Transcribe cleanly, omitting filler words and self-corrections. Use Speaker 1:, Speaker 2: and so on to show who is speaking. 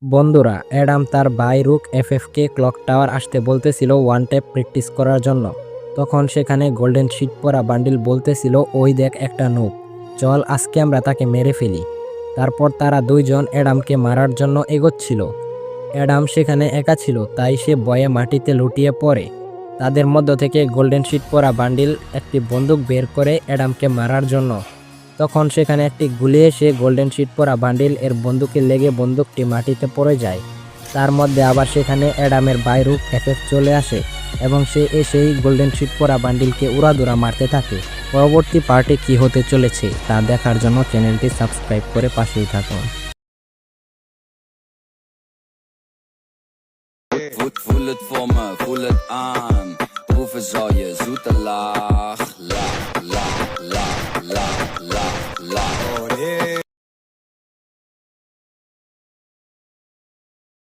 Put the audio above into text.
Speaker 1: বন্ধুরা, অ্যাডাম তার ভাই রুক এফএফকে ক্লক টাওয়ার আসতে বলতেছিল ওয়ান ট্যাপ প্র্যাকটিস করার জন্য। তখন সেখানে গোল্ডেন শিট পরা বান্ডিল বলতেছিল, ওই দেখ একটা নুব, চল আজকে আমরা তাকে মেরে ফেলি। তারপর তারা দুইজন অ্যাডামকে মারার জন্য এগোচ্ছিল। অ্যাডাম সেখানে একা ছিল, তাই সে ভয়ে মাটিতে লুটিয়ে পড়ে। তাদের মধ্য থেকে গোল্ডেন শিট পরা বান্ডিল একটি বন্দুক বের করে অ্যাডামকে মারার জন্য। তখন সেখানে একটি গুলি এসে গোল্ডেন শিট পরা বান্ডিল এর বন্দুকে লেগে বন্দুকটি মাটিতে পড়ে যায়। তার মধ্যে আবার সেখানে অ্যাডামের ভাই রুক এফএফ চলে আসে এবং সে এসেই গোল্ডেন শিট পরা বান্ডিলকে উড়াদুরা মারতে থাকে। পরবর্তী পার্টে কি হতে চলেছে তা দেখার জন্য চ্যানেলটি সাবস্ক্রাইব করে পাশেই থাকুন।
Speaker 2: Voel het voor me, voel het aan. Proeven zal je zoete lach, lach, lach, lach, lach, lach, lach. Oh, yeah.